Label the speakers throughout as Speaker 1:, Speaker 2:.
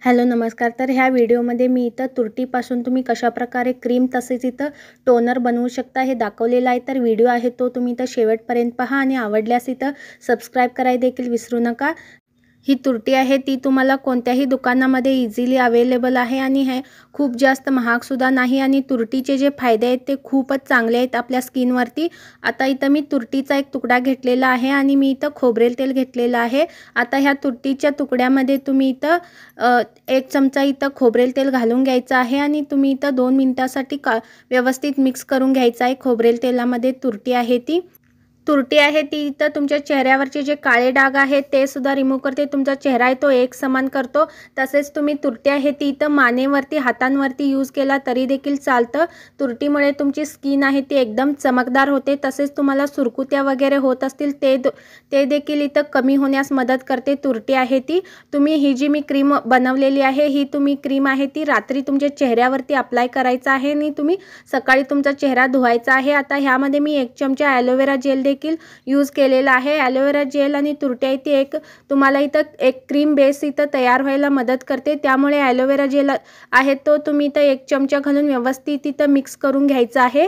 Speaker 1: Hello नमस्कार। तर ह्या व्हिडिओमध्ये मी इथं तुरटीपासून तुम्ही कशाप्रकारे क्रीम तसेच इथं टोनर बनवू शकता हे दाखवलेलं आहे। तर व्हिडिओ आहे तो तुम्ही इथं शेवटपर्यंत पहा आणि आवडल्यास इथं सबस्क्राइब करायला देखील विसरू नका। ही तुरटी आहे ती तुम्हाला कोणत्याही दुकानामध्ये इझिली अवेलेबल आहे आणि हे खूप जास्त महाग सुद्धा नाही आणि तुरटीचे जे फायदे आहेत ते खूपच चांगले आहेत आपल्या स्किनवरती। आता इथं मी तुरटीचा एक तुकडा घेतलेला आहे आणि मी इथं खोबरेल तेल घेतलेलं आहे। आता ह्या तुरटीच्या तुकड्यामध्ये तुम्ही इथं 1 चमचा इथं खोबरेल तेल घालून घ्यायचं आहे आणि तुम्ही इथं 2 मिनिटासाठी व्यवस्थित मिक्स करून घ्यायचं आहे। खोबरेल तेलामध्ये तुरटी आहे ती इथं तुमच्या चेहऱ्यावरचे जे काळे डाग आहेत ते सुद्धा रिमूव्ह करते। तुमचा चेहरा आहे तो एक समान करतो। तसेच तुम्ही तुरटी आहे ती इथं मानेवरती हातांवरती यूज केला तरी देखील चालतं। तुरटीमुळे तुमची स्किन आहे ती एकदम चमकदार होते। तसेच तुम्हाला सुरकुत्या वगैरे होत असतील ते देखील इथं कमी होण्यास मदत करते। तुरटी आहे ती तुम्ही ही जी मी क्रीम बनवलेली आहे ही तुम्ही क्रीम आहे ती रात्री तुमच्या चेहऱ्यावरती अप्लाय करायचा आहे आणि तुम्ही सकाळी तुमचा चेहरा धुवायचा आहे। आता ह्यामध्ये मी 1 चमचा ॲलोवेरा जेल देखील यूज केलेला आहे। ॲलोवेरा जेल आणि तुरटी आहे ती एक तुम्हाला इथं एक क्रीम बेस इथं तयार व्हायला मदत करते। त्यामुळे ॲलोवेरा जेल आहे तो तुम्ही इथं 1 चमचा घालून व्यवस्थित इथं मिक्स करून घ्यायचा आहे।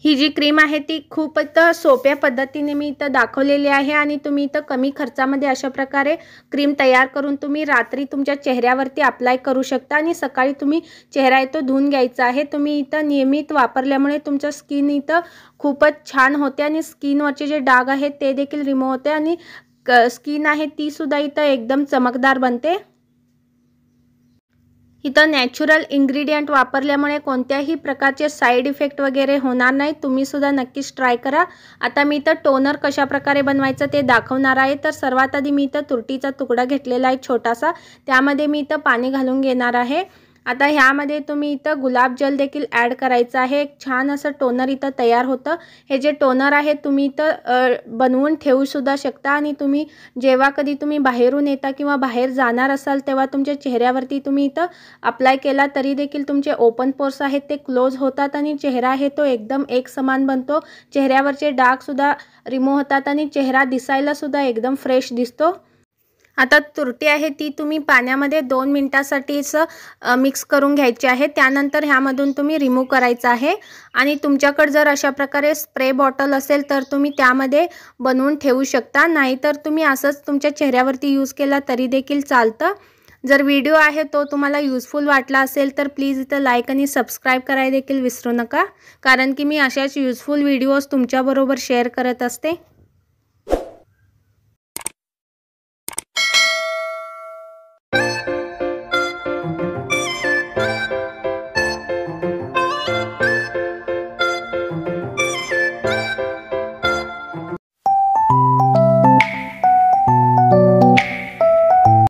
Speaker 1: ही जी क्रीम आहे ती खूप सोप्या पद्धतीने मी इथं दाखवलेली आहे आणि तुम्ही इथं कमी खर्चामध्ये अशा प्रकारे क्रीम तयार करून तुम्ही रात्री तुमच्या चेहऱ्यावरती अप्लाय करू शकता आणि सकाळी तुम्ही चेहरा आहे तो धुवून घ्यायचा आहे। तुम्ही इथं नियमित वापरल्यामुळे तुमच्या स्किन इथं खूपच छान होते आणि स्किनवरचे जे डाग आहेत ते देखील रिमूव्ह होते आणि स्किन आहे ती सुद्धा इथं एकदम चमकदार बनते। इथं नॅचरल इन्ग्रेडियंट वापरल्यामुळे कोणत्याही प्रकारचे साइड इफेक्ट वगैरे होणार नाही। तुम्ही सुद्धा नक्कीच ट्राय करा। आता मी इथं टोनर कशाप्रकारे बनवायचं ते दाखवणार आहे। तर सर्वात आधी मी इथं तुरटीचा तुकडा घेतलेला आहे छोटासा, त्यामध्ये मी इथं पाणी घालून घेणार आहे। आता ह्यामध्ये तुम्ही इथं गुलाब जल देखील ॲड करायचं आहे। एक छान असं टोनर इथं तयार होतं। हे जे टोनर आहे तुम्ही इथं बनवून ठेवू सुद्धा शकता आणि तुम्ही जेव्हा कधी तुम्ही बाहेरून येता किंवा बाहेर जाणार असाल तेव्हा तुमच्या चेहऱ्यावरती तुम्ही इथं अप्लाय केला तरी देखील तुमचे ओपन पोर्स आहेत ते क्लोज होतात आणि चेहरा आहे तो एकदम एक समान बनतो। चेहऱ्यावरचे डाग सुद्धा रिमूव्ह होतात आणि चेहरा दिसायला सुद्धा एकदम फ्रेश दिसतो। आता तुरटी आहे ती तुम्ही पाण्यामध्ये 2 मिनिटासाठीच मिक्स करून घ्यायची आहे। त्यानंतर ह्यामधून तुम्ही रिमूव्ह करायचं आहे आणि तुमच्याकडे जर अशा प्रकारे स्प्रे बॉटल असेल तर तुम्ही त्यामध्ये बनवून ठेवू शकता, नाहीतर तुम्ही असंच तुमच्या चेहऱ्यावरती यूज केला तरी देखील चालतं। जर व्हिडिओ आहे तो तुम्हाला यूजफुल वाटला असेल तर प्लीज इथं लाईक आणि सबस्क्राइब करायला देखील विसरू नका, कारण की मी अशाच यूजफुल व्हिडिओज तुमच्याबरोबर शेअर करत असते।